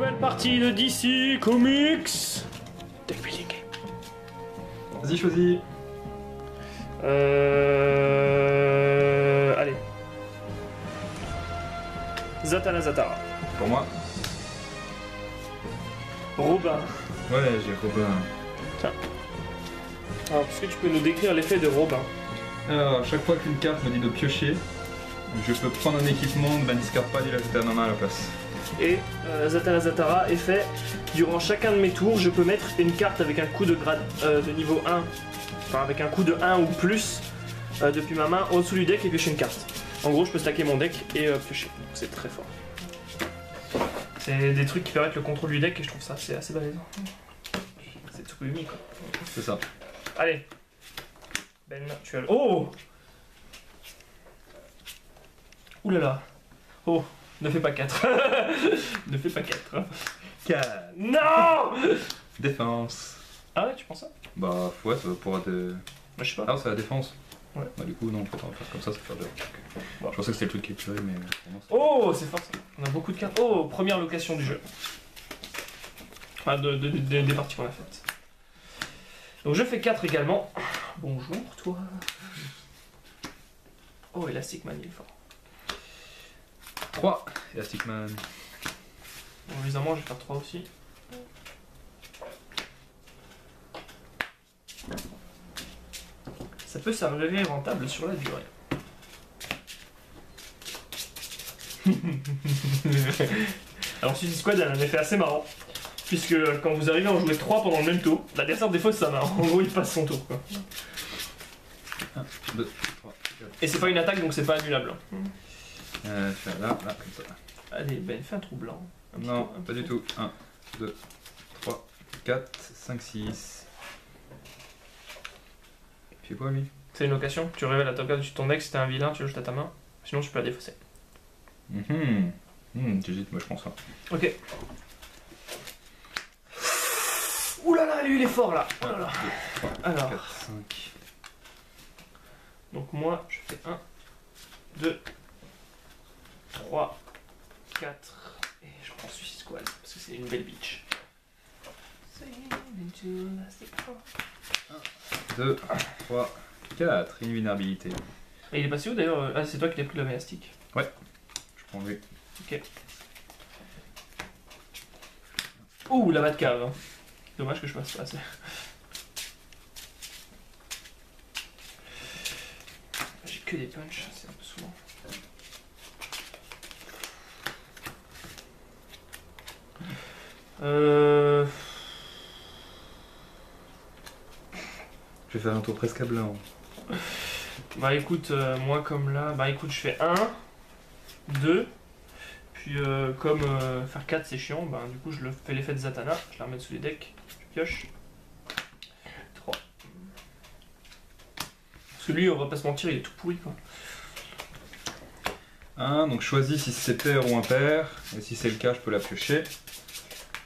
Nouvelle partie de DC Comics. Deck building. Vas-y, choisis. Allez. Zatanna Zatara. Pour moi. Robin. Ouais, j'ai Robin. Tiens. Alors, est-ce que tu peux nous décrire l'effet de Robin? Alors, à chaque fois qu'une carte me dit de piocher, je peux prendre un équipement, ne bannir carte pas et l'ajouter à ma main à la place. Et Zatanna Zatara, effet, durant chacun de mes tours, je peux mettre une carte avec un coup de grade de niveau 1, enfin avec un coup de 1 ou plus depuis ma main au-dessous du deck et piocher une carte. En gros, je peux stacker mon deck et piocher, donc c'est très fort. C'est des trucs qui permettent le contrôle du deck et je trouve ça c'est assez balèze. C'est Tsukuyumi quoi. C'est ça. Allez. Ben, tu as le... Oh! Ouh là là. Oh, ne fais pas 4. Ne fais pas 4. 4. Non! Défense. Ah ouais, tu penses ça? Bah, ouais, ça va pouvoir être. Bah, je sais pas. Ah, c'est la défense. Ouais. Bah, du coup, non, faut faire comme ça fait deux. Bon. Je pensais que c'était le truc qui est tiré, mais. Oh, c'est fort ça. On a beaucoup de cartes. Oh, première location du jeu. Enfin, des parties qu'on a faites. Donc je fais 4 également. Bonjour, toi. Oh, Elastic Man, il est fort. 3. Elastic Man. Bon, évidemment, je vais faire 3 aussi. Ça peut s'avérer rentable sur la durée. Alors Suicide Squad a un effet assez marrant. Puisque quand vous arrivez à en jouer 3 pendant le même tour, l'adversaire des fois ça marre. En gros il passe son tour quoi. 1, 2, 3, 4. Et c'est pas une attaque donc c'est pas annulable. Faire là, comme ça. Allez Ben, fais un trou blanc. Non, pas du tout. 1, 2, 3, 4, 5, 6. Il fait quoi lui? C'est une location, tu révèles la top card de ton deck si t'es un vilain, tu le jettes à ta main. Sinon tu peux la défausser. J'hésite, moi je pense ça. Ok. Ouh là là, lui il est fort là. Oh là là. 2, 3, Alors. 4, 5. Donc moi je fais 1, 2, 3, 4 et je prends Suicide Squad parce que c'est une belle bitch. 2, 3, 4. Invulnérabilité. Et il est passé où d'ailleurs? Ah c'est toi qui l'as pris le mélastique. Ouais. Je prends lui. Ok. Ouh la Batcave. Dommage que je passe pas assez. J'ai que des punchs, c'est un peu souvent. Je vais faire un tour presque à blanc. Bah écoute, moi comme là, bah écoute je fais 1, 2, puis comme faire 4 c'est chiant, bah du coup je le fais l'effet de Zatanna, je la remets sous les decks, je pioche. 3. Parce que lui on va pas se mentir, il est tout pourri quoi. 1, donc choisis si c'est pair ou impair, et si c'est le cas je peux la piocher.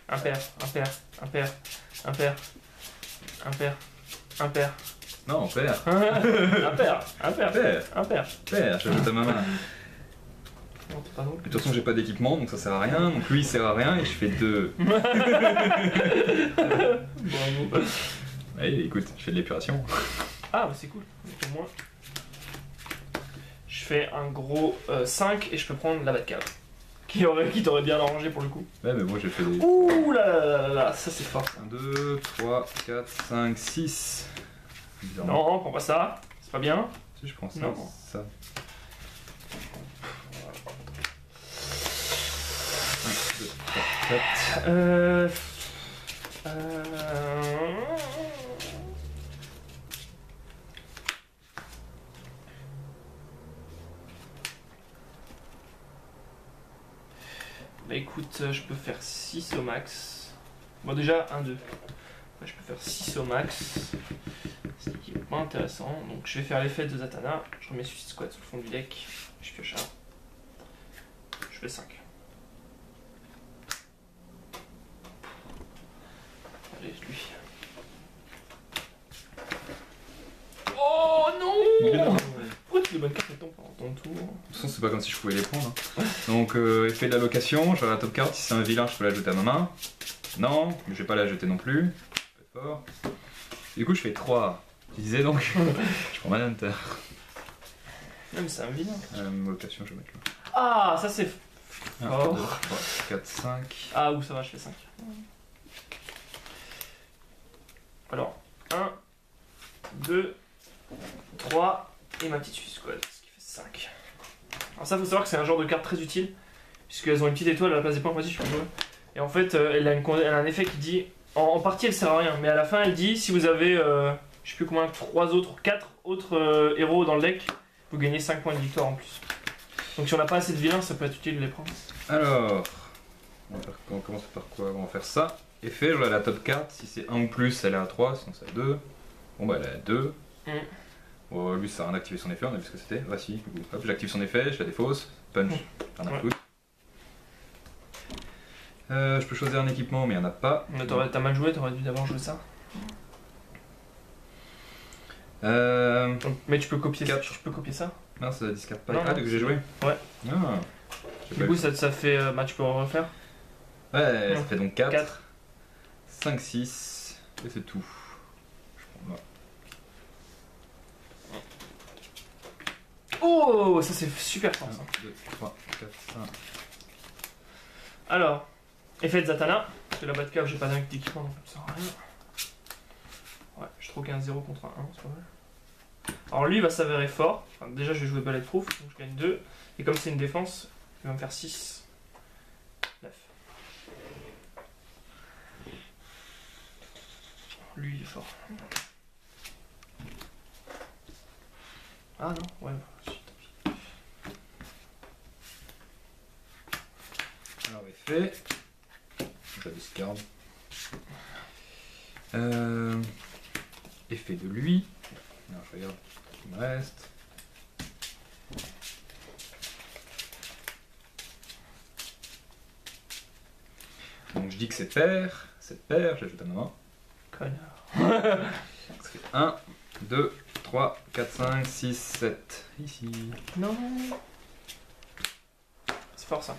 Impair, impair, impair, impair, impair, impair. Non, pair. Impair, impair, Pair. impair. Pair, j'ajoute à ma main. Non, t'es pas drôle. De toute façon j'ai pas d'équipement donc ça sert à rien, donc lui il sert à rien et je fais 2. Bravo. Allez écoute, je fais de l'épuration. Ah bah c'est cool, donc, au moins. Je fais un gros 5 et je peux prendre la Batcave. Qui t'aurait bien arrangé pour le coup. Ouais mais moi j'ai fait des... Ouh là là là là, ça c'est fort. 1, 2, 3, 4, 5, 6. Non, prends pas ça, c'est pas bien. Si je prends ça, Non. ça. 1, 2, 3, 4. Bah écoute, je peux faire 6 au max. Bon déjà, 1, 2. Je peux faire 6 au max. Ce qui est pas intéressant. Donc je vais faire l'effet de Zatanna. Je remets Suicide Squad sur le fond du deck. Je pioche un. Je fais 5. Allez, lui. Oh non! Pourquoi des bonnes cartes, elles tombent pendant ton tour. De toute façon, c'est pas comme si je pouvais les prendre. Hein. Donc, effet de l'allocation, je regarde la top card. Si c'est un vilain, je peux l'ajouter à ma main. Non, mais je vais pas la jeter non plus. Pas fort. Du coup, je fais 3. Tu disais donc, je prends Manhunter. Non, mais c'est un vilain. Allocation, je vais mettre là. Ah, ça c'est. 1, Oh. 2, 3, 4, 5. Ah, où ça va, je fais 5. Alors, 1, 2, 3, et ma petite Suicide Squad, ce qui fait 5. Alors ça, faut savoir que c'est un genre de carte très utile, puisqu'elles ont une petite étoile à la place des points. Vas-y, je peux jouer. Et en fait, elle a un effet qui dit, en partie elle sert à rien, mais à la fin elle dit, si vous avez, je sais plus combien, 4 autres héros dans le deck, vous gagnez 5 points de victoire en plus. Donc si on n'a pas assez de vilains, ça peut être utile de les prendre. Alors, on va commencer par quoi? On va faire ça. Effet, je regarde la top card. Si c'est 1 ou plus, elle est à 3, sinon c'est à 2. Bon bah elle est à 2. Bon, lui ça a rien d'activer son effet, on a vu ce que c'était. Voici, du coup. Hop, j'active son effet, je la défausse. Punch, rien à foutre. Je peux choisir un équipement, mais il n'y en a pas. T'as mal joué, t'aurais dû d'abord jouer ça. Mais tu peux copier ça. Tu peux copier ça. Non, ça discard pas. Non, Ah, dès que j'ai joué. Ouais. Ah. Du coup, ça fait. Bah, tu peux en refaire. Ouais, ça fait donc 4. 4. 5, 6. Et c'est tout. Je prends là. Oh, ça c'est super fort ça. 1, 2, 3, 4, 5. Alors, effet de Zatanna. Parce que la Batcave, j'ai pas d'équipement donc ça sert à rien. Ouais, je troque un 0 contre un 1, c'est pas mal. Alors lui il va s'avérer fort. Enfin, déjà je vais jouer Bulletproof, donc je gagne 2. Et comme c'est une défense, il va me faire 6. 9. Lui il est fort. Ah non, ouais, tant pis. Alors effet. Je discard. Effet de lui. Alors je regarde ce qu'il me reste. Donc je dis que c'est pair. C'est pair, j'ajoute à ma main. Connard. Ça fait 1, 2, 3, 4, 5, 6, 7. Ici. Non. C'est fort ça.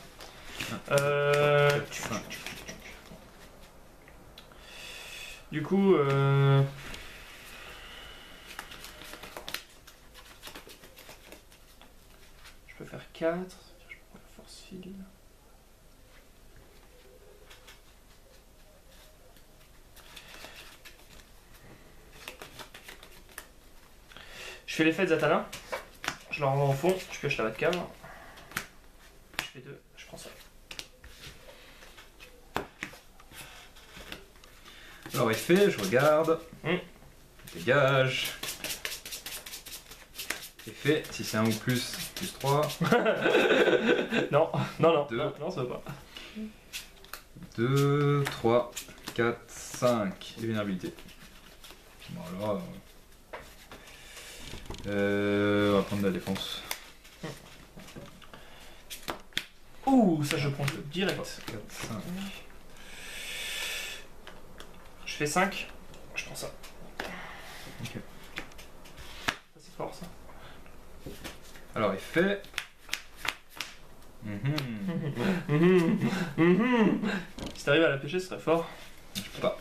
4, 5. Du coup, je peux faire 4. Je prends la force field. Je fais l'effet de Zatanna. Je la renvoie au fond. Je pioche la Batcave. Je fais 2. Je prends ça. Alors effet, je regarde. Dégage. Effet, si c'est 1 ou plus, plus 3. Non, non, non, Deux. non, non, ça va pas. 2, 3, 4, 5. Et vulnérabilité. Voilà. On va prendre de la défense. Ouh, ça je prends direct. 4, 5. Je fais 5. Je prends ça. Ok. Ça c'est fort ça. Alors effet. Si t'arrives à la pêcher, ce serait fort. Je peux pas.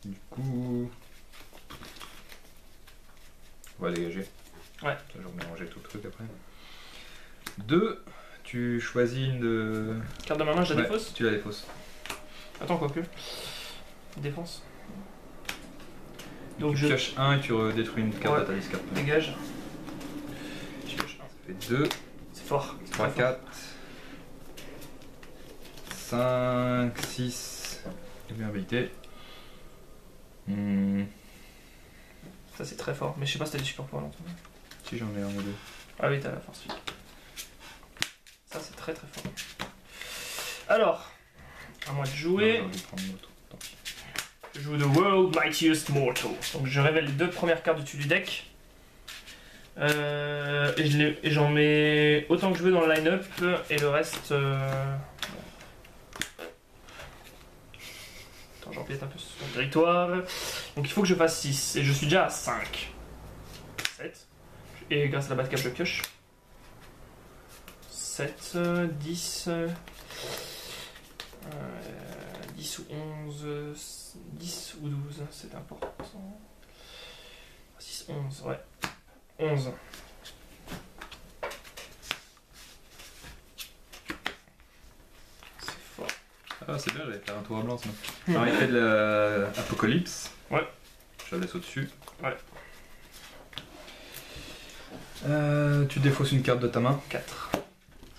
Du coup. On va dégager. Ouais. Je vais mélanger tout le truc après. 2. Tu choisis une de. Carte de ma main, je la Ouais, défausse. Tu la défausses. Attends, quoi que. Défense. Donc Donc tu pioches 1 et tu détruis une carte Ouais. de ta discard. dégage. Je pioche un. Ça fait 2, C'est fort. 3, 4, 5, 6. Et vulnérabilité. Ça c'est très fort. Mais je sais pas si t'as des super pouvoirs dans ton main. Si j'en ai un ou deux. Ah oui, t'as la force physique. Ça c'est très très fort. Alors, à moi de jouer. Non, je vais prendre l'autre. Tant pis. Je joue The World Mightiest Mortal. Donc je révèle les 2 premières cartes du dessus du deck. Et j'en mets autant que je veux dans le line-up. Et le reste. Attends, Attends, j'empiète un peu sur son territoire. Donc il faut que je fasse 6. Et je suis déjà à 5. 7. Et grâce à la Batcave, je pioche. 7, 10. 10 ou 11. 10 ou 12, c'est important. 6, 11, ouais. 11. C'est fort. Ah, c'est bien, j'allais faire un tour à blanc sinon. Alors, il fait de l'Apocalypse. Ouais. Je la laisse au-dessus. Ouais. Tu défausses une carte de ta main. 4.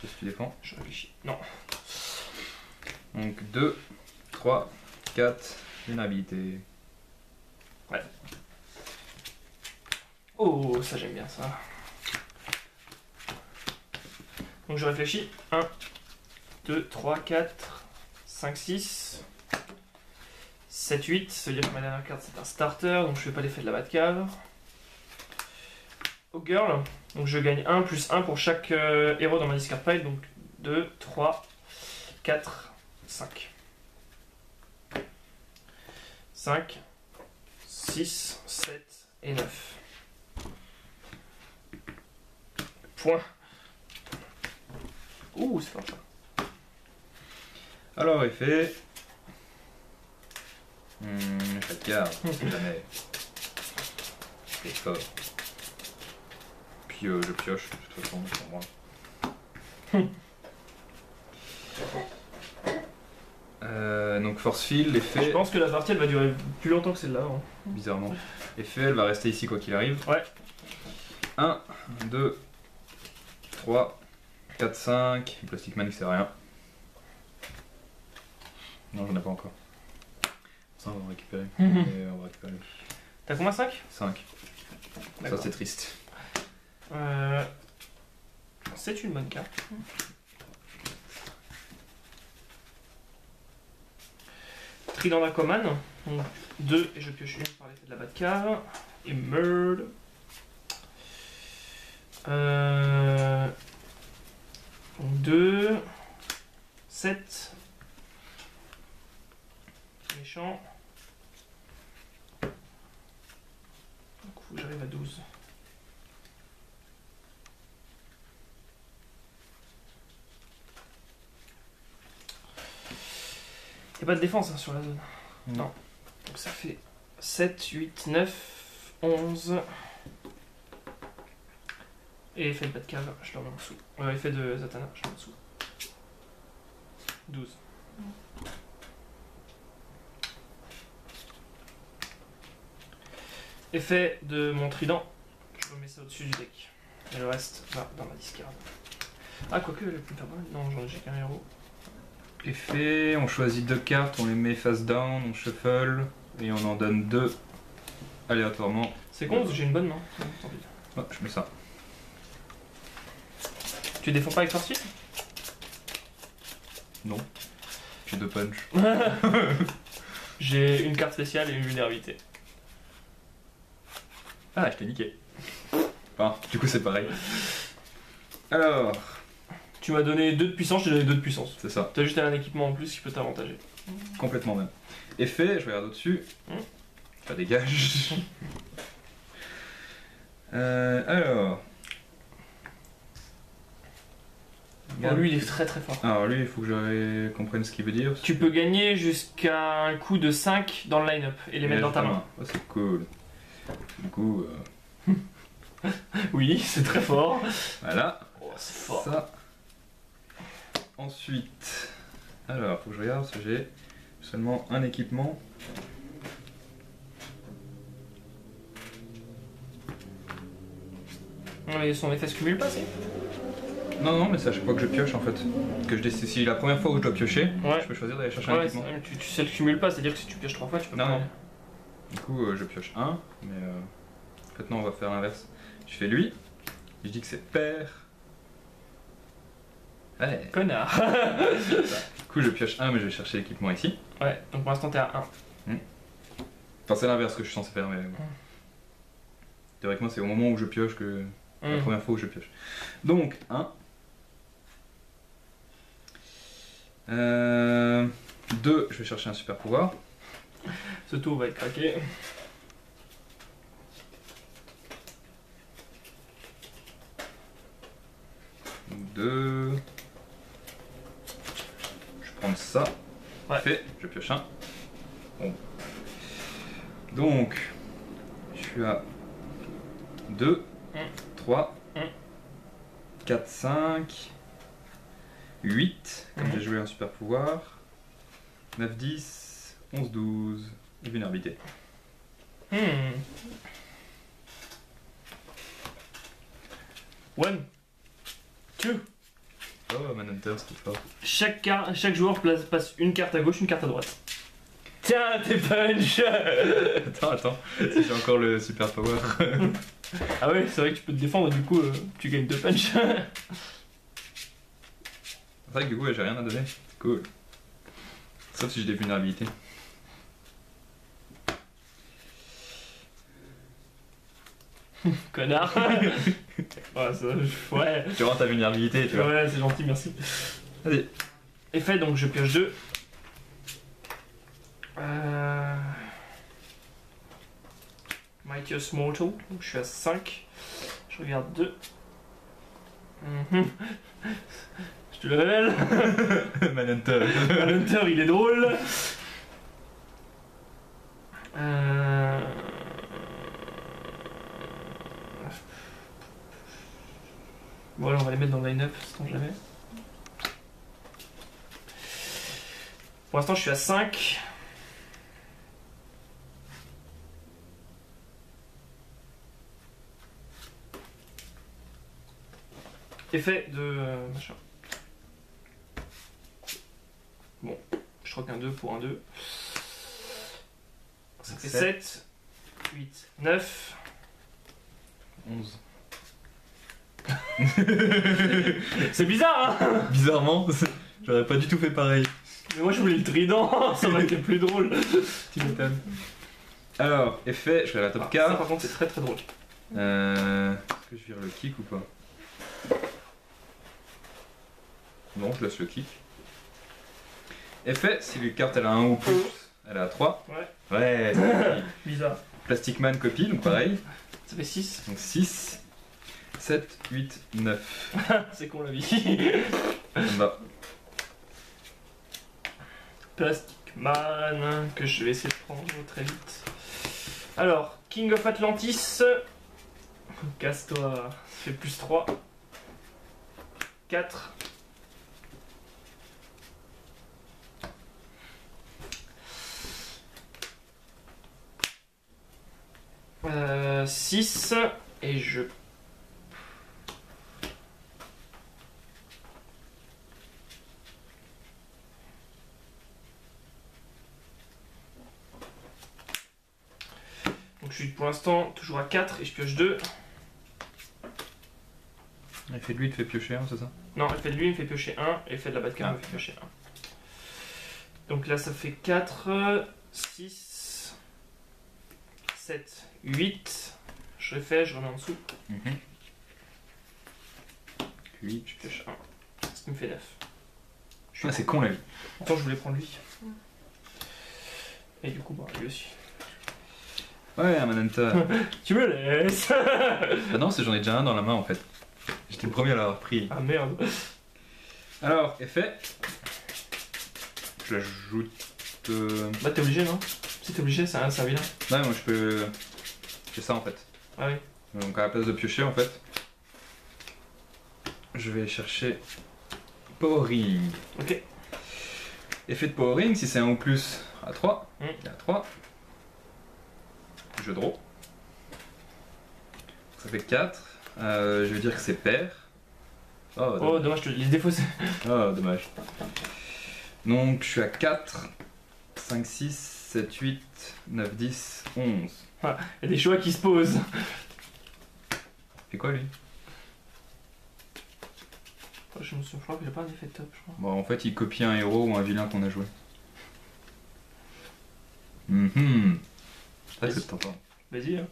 Qu'est-ce que tu défends? Je réfléchis. Non. Donc 2, 3, 4, vulnérabilité. Ouais. Oh, ça j'aime bien ça. Donc je réfléchis. 1, 2, 3, 4, 5, 6, 7, 8. Ça veut dire que ma dernière carte c'est un starter, donc je fais pas l'effet de la Batcave. Au girl, donc je gagne 1 plus 1 pour chaque héros dans ma discard pile, donc 2, 3, 4, 5. 5, 6, 7 et 9. Point. Ouh, c'est fort ça. Alors, il fait. Pas de carte, jamais. C'est fort. Puis je pioche, de toute façon, pour moi. Donc force field, l'effet. Je pense que la partie elle va durer plus longtemps que celle-là. Hein. Bizarrement. L'effet, elle va rester ici quoi qu'il arrive. Ouais. 1, 2, 3, 4, 5. Plastic Man, c'est rien. Non, j'en ai pas encore. Ça, on va en récupérer. Et on va récupérer. T'as combien 5 5. Ça, c'est triste. C'est une bonne carte. Trident d'Aquaman, donc 2 et je pioche une par l'effet de la Batcave. Et Murd. 2, 7. Méchant. Donc faut que j'arrive à 12. Il n'y a pas de défense hein, sur la zone. Non. Donc ça fait 7, 8, 9, 11. Et effet de Batcave, je le remets en dessous. Effet de Zatanna, je le remets en dessous. 12. Effet de mon trident, je remets ça au-dessus du deck. Et le reste va dans ma discard. Ah, quoique, elle est plus pas mal. Non, j'ai qu'un héros. Effet, on choisit 2 cartes, on les met face down, on shuffle, et on en donne 2 aléatoirement. C'est con, parce que j'ai une bonne main. Tant pis. Oh, je mets ça. Tu défends pas avec Force Field? Non. J'ai 2 punch. J'ai une carte spéciale et une vulnérabilité. Ah, je t'ai niqué. Enfin, du coup, c'est pareil. Alors, Tu m'as donné 2 de puissance, je t'ai donné 2 de puissance. c'est ça. T'as juste un équipement en plus qui peut t'avantager. Complètement même. Effet, je regarde au-dessus. Ça dégage. Alors. Bon, lui il est très très fort. Alors lui, il faut que je comprenne ce qu'il veut dire. Tu peux gagner jusqu'à un coup de 5 dans le line-up et les mettre dans ta main. Oh, c'est cool. Du coup, Oui, c'est très fort. voilà. Oh, c'est fort. Ça. Ensuite, alors, faut que je regarde parce que j'ai seulement un équipement. Mais son effet se cumule pas, c'est? Non, non, mais c'est à chaque fois que je pioche en fait. Si la première fois où je dois piocher, Ouais. je peux choisir d'aller chercher un Ouais, équipement. tu sais le cumule pas, c'est-à-dire que si tu pioches 3 fois, tu peux Non, pas. non. Du coup, je pioche un, mais en fait, non, on va faire l'inverse. Je fais lui, je dis que c'est père. Ouais. Connard. Du coup, je pioche un, mais je vais chercher l'équipement ici. Ouais, donc pour l'instant t'es à 1. Enfin, c'est l'inverse que je suis censé faire, mais. Théoriquement, c'est au moment où je pioche que. La première fois où je pioche. Donc, 1. 2, je vais chercher un super pouvoir. Ce tour va être craqué. Deux. Je prends ça. Ouais. Fait, je pioche un. Bon. Donc, je suis à 2, 3, 4, 5, 8, comme j'ai joué un super pouvoir. 9, 10, 11, 12, et vulnérabilité. One, two. Oh, Manhunter, c'est fort. Chaque joueur passe une carte à gauche, une carte à droite. Tiens, t'es punch. Attends, si j'ai encore le super power. Ah ouais, c'est vrai que tu peux te défendre et du coup, tu gagnes 2 punch. C'est vrai que du coup, ouais, j'ai rien à donner. Cool. Sauf si j'ai des vulnérabilités. Connard. Ouais, ouais. Tu rends ta vulnérabilité, tu vois. Ouais, c'est gentil, merci. Vas-y. Effet, donc je pioche 2. Mightiest Mortal, donc je suis à 5. Je regarde 2. Je te le révèle. Manhunter. Manhunter, il est drôle. Bon, alors on va les mettre dans le line-up, sait-on jamais. Pour l'instant, je suis à 5. Effet de machin. Bon, je troque un 2 pour un 2. Ça fait 7, 8, 9. 11. C'est bizarre, hein. Bizarrement, j'aurais pas du tout fait pareil. Mais moi je voulais le trident, ça aurait été plus drôle. Tu m'étonnes. Alors, effet, je vais à la top Ça 4. par contre c'est très très drôle. Est-ce que je vire le kick ou pas? Non, je laisse le kick. Effet, si les cartes elle a 1 ou plus, elle a 3. Ouais. Ouais, Bizarre. Plastic Man copie, donc pareil. Ça fait 6. Donc 6, 7, 8, 9. C'est con la vie. Ça me va. Plastic Man, que je vais essayer de prendre très vite. Alors, King of Atlantis. Casse-toi. Ça fait plus 3. 4. Euh, 6. Et je... Donc je suis pour l'instant toujours à 4 et je pioche 2. Effet de lui, il te fait piocher, hein, c'est ça? Non, effet de lui, il me fait piocher 1. Effet de la Batcave, il me fait piocher 1. Donc là, ça fait 4, 6, 7, 8. Je refais, je remets en dessous. 8. Je pioche 1. Ce qui me fait 9. Ah, c'est con la vie. Attends, je voulais prendre lui. Et du coup, bah, lui aussi. Ouais, un Manhunter. Tu me laisses. Ah non, c'est j'en ai déjà un dans la main en fait. J'étais le premier à l'avoir pris. Ah merde. Alors, effet. Je l'ajoute. Bah, t'es obligé, non? Si t'es obligé, c'est un vilain. Ouais, moi je peux. C'est ça en fait. Ah oui. Donc à la place de piocher en fait, je vais chercher Powering. Ok. Effet de Powering, si c'est un ou plus à 3, Mm. il y a 3. Je draw. Ça fait 4. Je vais dire que c'est pair. Oh, Oh, dommage, je te l'ai défaussé. Oh, dommage. Donc je suis à 4, 5, 6, 7, 8, 9, 10, 11. Il y a des choix qui se posent. Fait quoi lui? Je me souviens, je crois que j'ai pas un effet top, je crois. Bon, en fait, il copie un héros ou un vilain qu'on a joué. Ça, c'est tentant. Vas-y. Hein.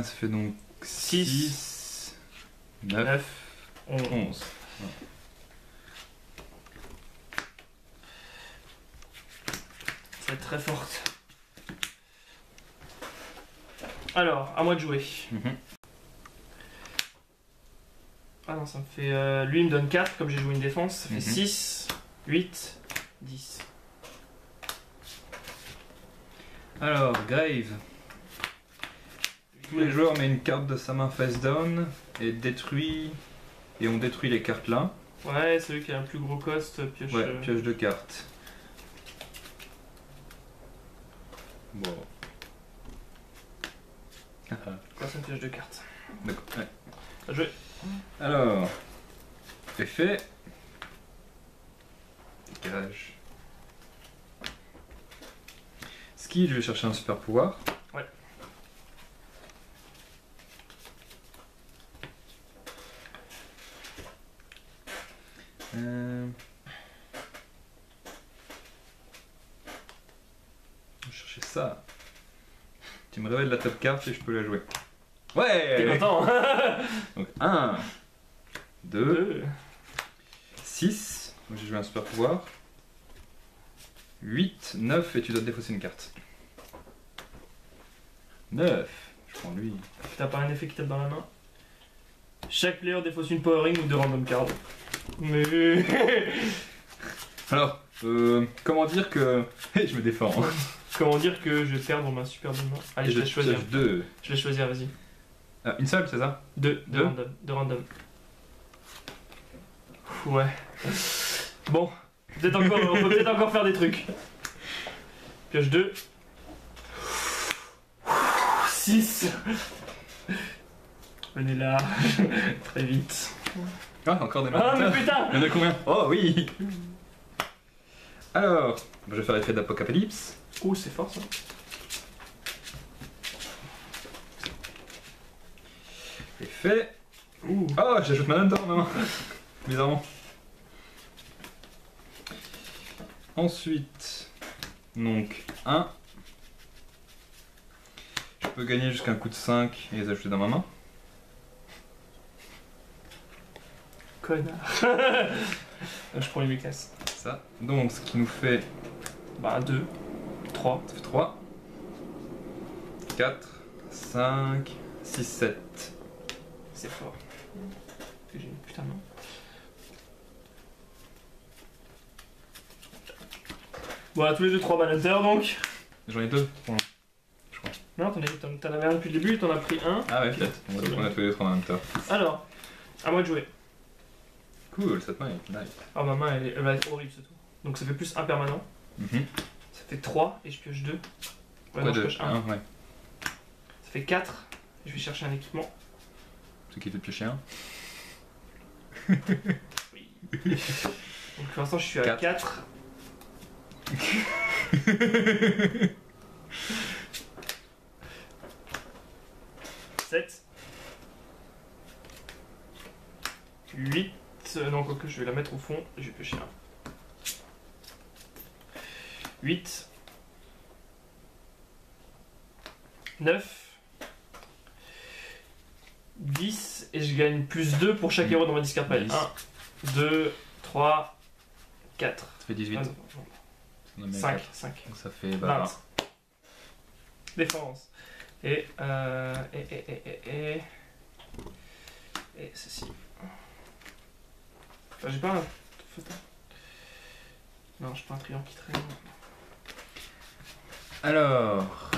Ça fait donc 6, 9, 9, 11. 11. Ça va être très forte. Alors, à moi de jouer. Ah non, ça me fait... lui, il me donne 4, comme j'ai joué une défense. Ça fait 6, 8, 10. Alors, Grave. Tous les joueurs mettent une carte de sa main face down et détruit. Et on détruit les cartes là. Ouais, celui qui a un plus gros cost pioche. Ouais, pioche de cartes. Bon. Quoi, c'est une pioche de cartes. D'accord. Ouais. À jouer. Alors, effet. Décalage. Ski, je vais chercher un super pouvoir. Ouais. Je vais chercher ça. Tu me révèles la top carte et je peux la jouer. T'es Ouais. content. Donc 1, 2, 2. 6. Moi j'ai joué un super pouvoir. 8, 9 et tu dois te défausser une carte. 9. Je prends lui. T'as pas un effet qui tape dans la main. Chaque player défausse une power ring ou 2 random cards. Mais... Alors, comment dire que... je me défends. Comment dire que je vais perdre ma super bonne main. Allez, je laisse choisir. 2. Je laisse choisir, vas-y. Ah, une seule, c'est ça? 2 Deux. random. 2 random. Ouais. Bon. On peut peut-être encore faire des trucs. Pioche 2. 6. Venez là. Très vite. Ah, encore des Ah, mais menteurs. putain. Il y en a combien? Oh oui. Alors, je vais faire l'effet d'apocalypse. Oh, c'est fort ça. Effet. Ouh. Oh, j'ajoute ma note non. Bizarrement. Ensuite, donc 1. Je peux gagner jusqu'à un coup de 5 et les ajouter dans ma main. Connard. Je prends les mécasses. Ça. Donc, ce qui nous fait... Bah, 2. 3. Ça fait 3. 4. 5. 6, 7. C'est fort. J'ai une putain de main. Voilà, tous les deux 3 managers donc. J'en ai 2. Non, t'en avais un depuis le début, t'en as pris un. Ah ouais, peut-être. On a tous les deux 3 en même temps. Alors, à moi de jouer. Cool, cette main est nice. Alors ma main elle va être horrible ce tour. Donc ça fait plus 1 permanent. Mhm. Ça fait 3 et je pioche 2. Ouais, Quoi, non, je 2 pioche 1. ouais. Ça fait 4. Je vais chercher un équipement. Ce qui fait piocher un. Oui. Donc pour l'instant je suis à 4. Sept. 8. Non, quoique je vais la mettre au fond. Je vais piocher un. 8. 9. 10. Et je gagne plus 2 pour chaque héros dans ma discard pile. 10. 1, 2, 3, 4. Ça fait 18. Ah, non, On en met 5. quatre. 5. Donc ça fait 20. 20. Défense. Et ceci. Enfin, j'ai pas un. Non, j'ai pas un triangle qui traîne. Alors,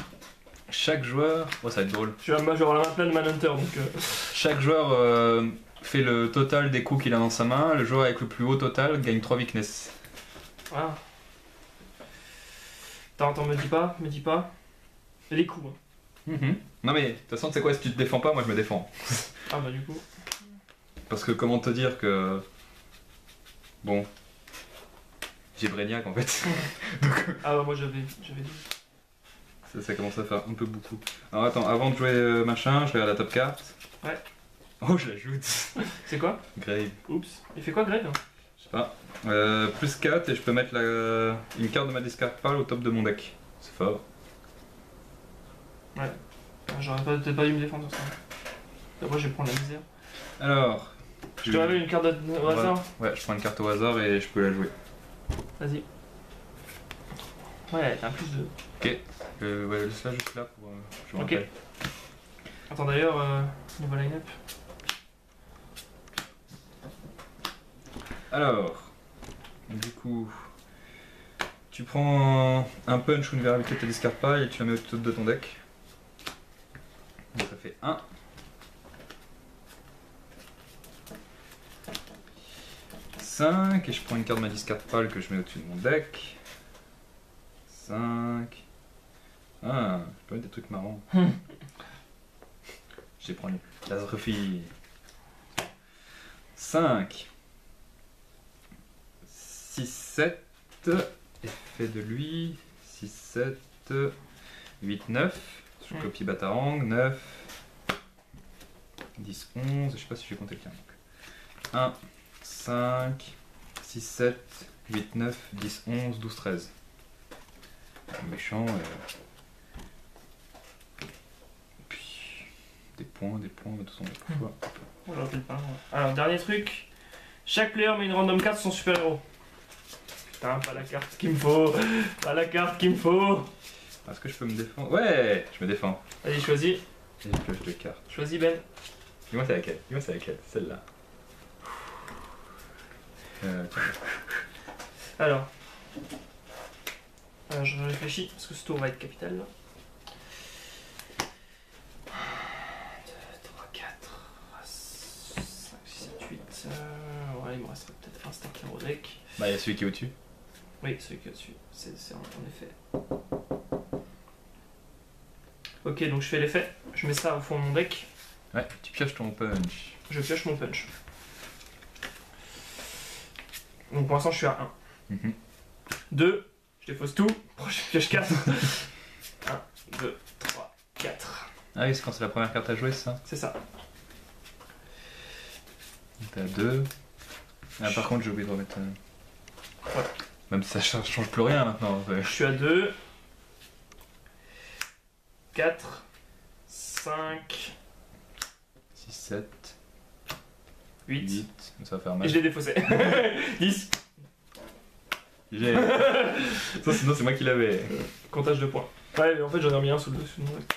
chaque joueur. Oh, ça va être drôle. Je vais avoir la main pleine de Manhunter donc. Chaque joueur fait le total des coups qu'il a dans sa main. Le joueur avec le plus haut total gagne 3 weakness. Voilà. Attends, me dis pas. Et les coups. Hein. Non mais, de toute façon, tu sais quoi, si tu te défends pas, moi je me défends. Ah bah du coup. Parce que comment te dire que. Bon. J'ai Brainiac en fait. Ah bah moi j'avais dit. Ça commence à faire un peu beaucoup. Alors attends, avant de jouer machin, je regarde la top carte. Ouais. Oh, je l'ajoute. C'est quoi? Grave. Oups. Il fait quoi Greg? Je sais pas. Plus 4 et je peux mettre une carte de ma discard pile au top de mon deck. C'est fort. Ouais. J'aurais peut-être pas dû me défendre sur ça. D'abord je vais prendre la misère. Alors, Je te révèle une carte au hasard. Ouais, je prends une carte au hasard et je peux la jouer. Vas-y. Ouais, t'as un plus de. Ok. Ouais, laisse-la juste là pour. Je me Ok. rappelle. Attends d'ailleurs, niveau line-up. Alors, du coup, tu prends un punch ou une variabilité que tu discardes pas et tu la mets au-dessus de ton deck. Donc ça fait 1. 5 et je prends une carte de ma discard pile que je mets au-dessus de mon deck. 5. Ah, je peux mettre des trucs marrants. J'ai pris la Zrefie. 5. 6, 7. Effet de lui. 6, 7. 8, 9. Je copie Batarang. 9. 10, 11. Je sais pas si je vais compter le 1. 5, 6, 7, 8, 9, 10, 11, 12, 13. Méchant. Puis des points, de toute façon. On le rappelle pas. Alors, dernier truc. Chaque player met une random carte sur son super-héros. Putain, pas la carte qu'il me faut. Pas la carte qu'il me faut. Est-ce que je peux me défendre? Ouais, je me défends. Vas-y, choisis. Et je pioche deux cartes. Choisis Ben. Dis-moi c'est laquelle? Dis-moi c'est laquelle? Celle-là. Alors, je réfléchis parce que ce tour va être capital là. 1, 2, 3, 4, 5, 6, 7, 8. Ouais, il me resterait peut-être un stack hero deck. Bah, il y a celui qui est au-dessus. Oui, celui qui est au-dessus. C'est en effet. Ok, donc je fais l'effet. Je mets ça au fond de mon deck. Ouais, tu pioches ton punch. Je pioche mon punch. Donc pour l'instant, je suis à 1. 2, je défausse tout. Je pioche 4. 1, 2, 3, 4. Ah oui, c'est quand c'est la première carte à jouer, c'est ça? C'est ça. T'es à 2. Ah, par contre, j'ai oublié de remettre. Ouais. Même si ça change plus rien maintenant. En fait. Je suis à 2. 4. 5. 6, 7. 8. 8. Ça va faire Et mal. je l'ai défaussé. 10. J'ai. Ça, sinon, c'est moi qui l'avais. Comptage de points. Ouais, mais en fait, j'en ai remis un sous le dessus de mon deck.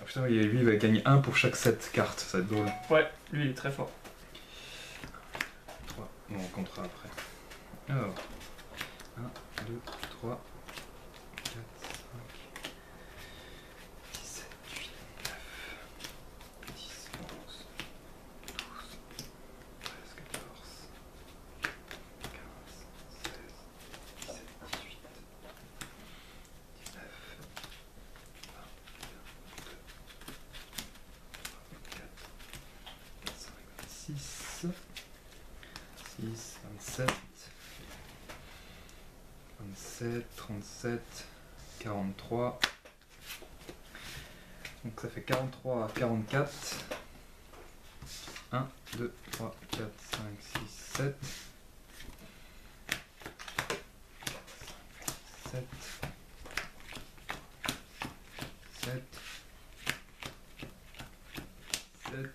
Putain, lui, il va gagner 1 pour chaque 7 cartes. Ça va être drôle. Ouais, lui, il est très fort. 3. Bon, on comptera après. Alors. 1, 2, 3. 4, 5, 6, 7, 8, 9, 10, 11, 12, 13, 14, 15, 16, 17, 18, 19, 20, 22, 23, 24, 26, 27, 27, 37, 43. Donc ça fait 43 à 44. 1, 2, 3, 4, 5, 6, 7. 7. 7. 7.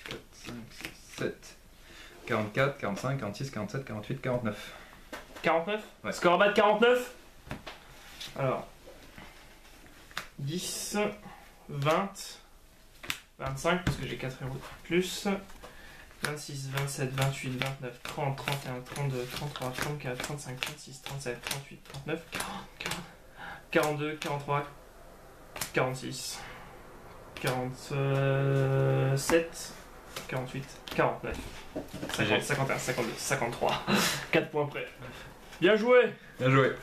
4, 5, 6, 7. 44, 45, 46, 47, 48, 49. 49. Ouais. Score à battre 49. Alors. 10. 20. 25 parce que j'ai 4 héros de plus. 26, 27, 28, 29, 30, 31, 32, 33, 34, 35, 36, 37, 38, 39, 40, 42, 43, 46, 47, 48, 49, 50, 51, 52, 53. 4 points près. Bien joué! Bien joué.